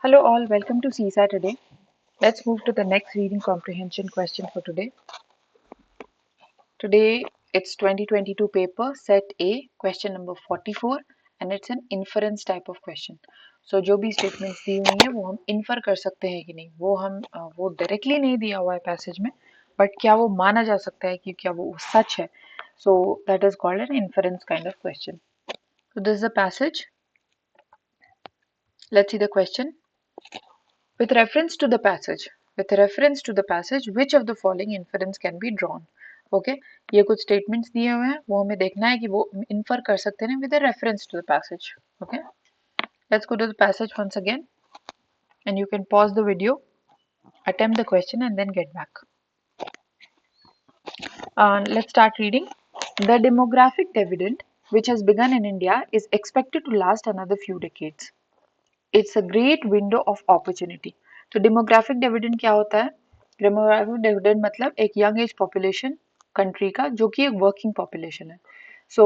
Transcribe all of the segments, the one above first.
Hello all, welcome to CSAT today. Let's move to the next reading comprehension question for today. Today it's 2022 paper set A, question number 44 and it's an inference type of question. So जो भी statements दी हुई हैं वो हम infer कर सकते हैं कि नहीं, वो directly नहीं दिया हुआ है passage में, but क्या वो माना जा सकता है कि क्या वो सच है. So that is called an inference kind of question. So this is the passage. Let's see the question. With reference to the passage, which of the following inference can be drawn? Okay, ये कुछ statements दिए हुए हैं, वो हमें देखना है कि वो infer कर सकते हैं with a reference to the passage. Okay, let's go to the passage once again, and you can pause the video, attempt the question, and then get back. Let's start reading. The demographic dividend, which has begun in India, is expected to last another few decades. It's a great window of opportunity. तो demographic dividend क्या होता है? Demographic dividend मतलब एक young age population country का जो कि एक वर्किंग पॉपुलेशन है. सो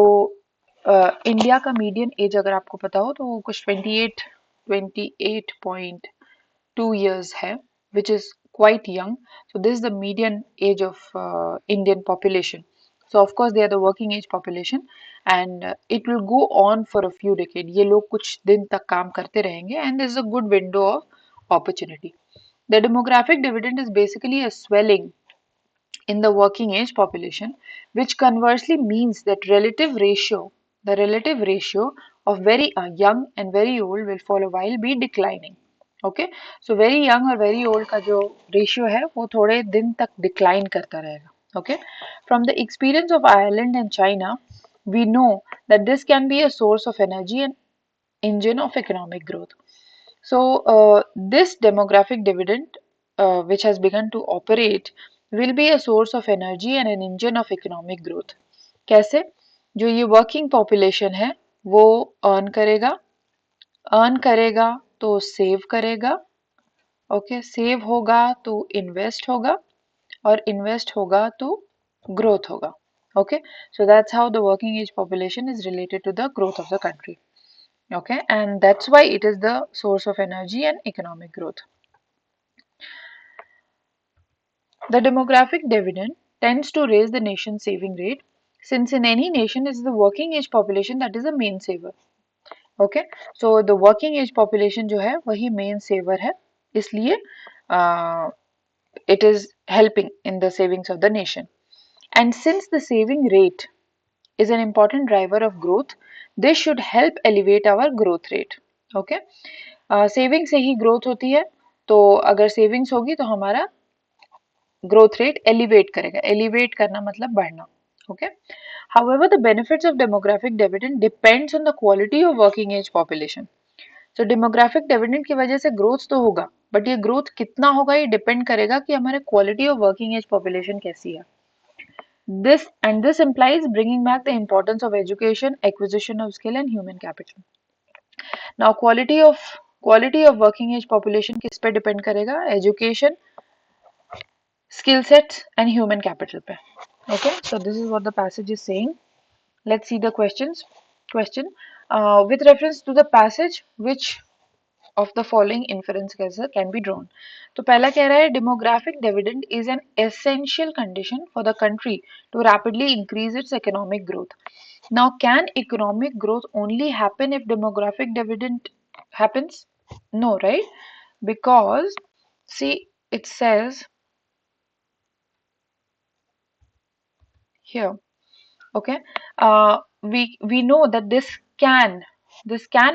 इंडिया का मीडियन एज अगर आपको पता हो तो वो कुछ 28.2 years है, which is quite young. So this is the median age of Indian population. So of course they are the working age population and it will go on for a few decades. ये लोग कुछ दिन तक काम करते रहेंगे and this is a good window of opportunity. The demographic dividend is basically a swelling in the working age population, which conversely means that the relative ratio of very young and very old will for a while be declining. Okay, so very young और very old का जो ratio है वो थोड़े दिन तक decline करता रहेगा. Okay, from the experience of Ireland and China, we know that this can be a source of energy and engine of economic growth. So this demographic dividend, which has begun to operate, will be a source of energy and an engine of economic growth. कैसे? जो ये working population है वो earn करेगा तो save करेगा, okay, save होगा तो invest होगा और invest होगा तो growth होगा. Okay, so that's how the working age population is related to the growth of the country. Okay, and that's why it is the source of energy and economic growth. The demographic dividend tends to raise the nation's saving rate, since in any nation it is the working age population that is the main saver. Okay, so the working age population जो है वही main saver है, इसलिए it is helping in the savings of the nation. And since the saving rate is an important driver of growth, this should help elevate our growth rate. Okay, saving से ही growth होती है, तो अगर savings होगी तो हमारा growth rate elevate करेगा. Elevate करना मतलब बढ़ना. Okay. However, the benefits of demographic dividend depends on the quality of working age population. So demographic dividend की वजह से growth तो होगा, but ये growth कितना होगा ये depend करेगा कि हमारे quality of working age population कैसी है. This implies bringing back the importance of education, acquisition of skill and human capital. Now quality of working age population किस पे depend करेगा? Education, skill sets and human capital पे. Okay, so this is what the passage is saying. Let's see the question. With reference to the passage, which of the following inference can be drawn? तो पहला कह रहा है demographic dividend is an essential condition for the country to rapidly increase its economic growth. Now, can economic growth only happen if demographic dividend happens? No, right? Because see, it says here, okay, we know that this can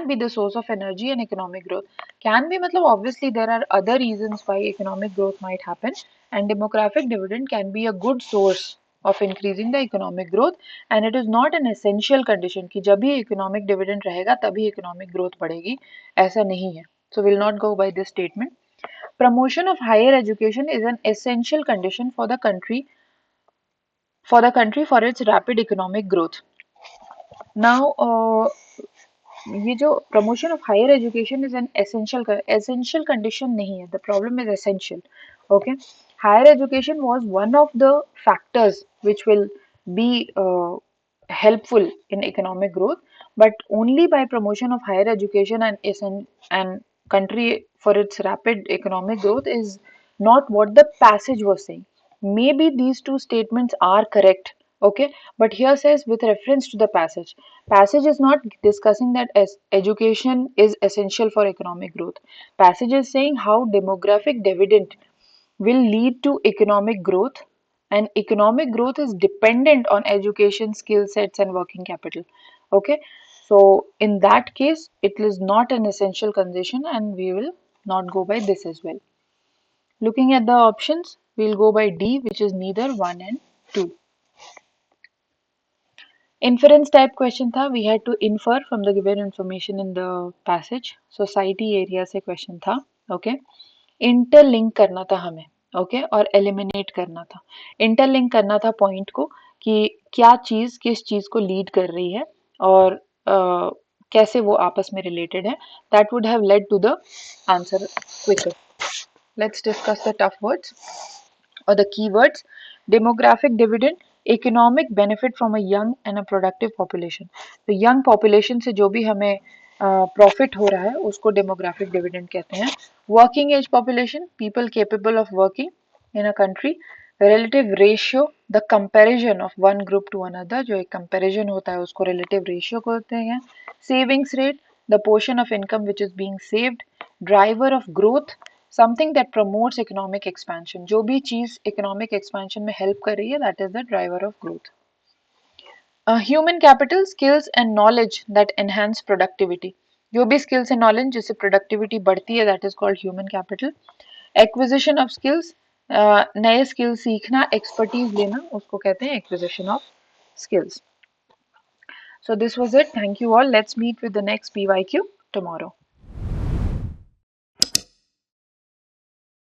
be the source of energy and economic growth. Can be matlab obviously there are other reasons why economic growth might happen, and demographic dividend can be a good source of increasing the economic growth, and it is not an essential condition कि जब भी economic dividend रहेगा तभी economic growth बढ़ेगी, ऐसा नहीं है. So we'll not go by this statement. Promotion of higher education is an essential condition for the country for its rapid economic growth. Now, ये जो promotion of higher education is an essential condition नहीं है. The problem is essential. Okay, higher education was one of the factors which will be helpful in economic growth, but only by promotion of higher education and country for its rapid economic growth is not what the passage was saying. Maybe these two statements are correct, okay, but here says with reference to the passage. Passage is not discussing that as education is essential for economic growth. Passage is saying how demographic dividend will lead to economic growth, and economic growth is dependent on education, skill sets, and working capital. Okay, so in that case, it is not an essential condition, and we will not go by this as well. Looking at the options, we'll go by D, which is neither 1 and 2. Inference type question था, we had to infer from the given information in the passage. Society area से question था, okay. Interlink करना था हमें, okay, और eliminate करना था. Interlink करना था पॉइंट को कि क्या चीज किस चीज को लीड कर रही है और कैसे वो आपस में रिलेटेड है. That would have led to the answer quicker. Let's discuss the tough words or the keywords. Demographic dividend, economic benefit from a young and a productive population. तो young population से जो भी हमें प्रॉफिट हो रहा है उसको डेमोग्राफिक डिविडेंड कहते हैं. Working age population, people capable of working in a country. Relative ratio, the comparison of one group to another, जो एक कंपैरिजन होता है उसको रिलेटिव रेशियो कहते हैं. Savings rate, the portion of income which is being saved. Driver of growth, something that promotes economic expansion, जो भी चीज इकोनॉमिक एक्सपेंशन में हेल्प कर रही है that is the driver of growth. Human capital, skills and knowledge that enhance productivity, जो भी skills and knowledge जिससे प्रोडक्टिविटी बढ़ती है that is called human capital. Acquisition of skills, नए स्किल सीखना, एक्सपर्टीज लेना, उसको कहते हैं acquisition of skills. So this was it. Thank you all. Let's meet with the next PYQ tomorrow.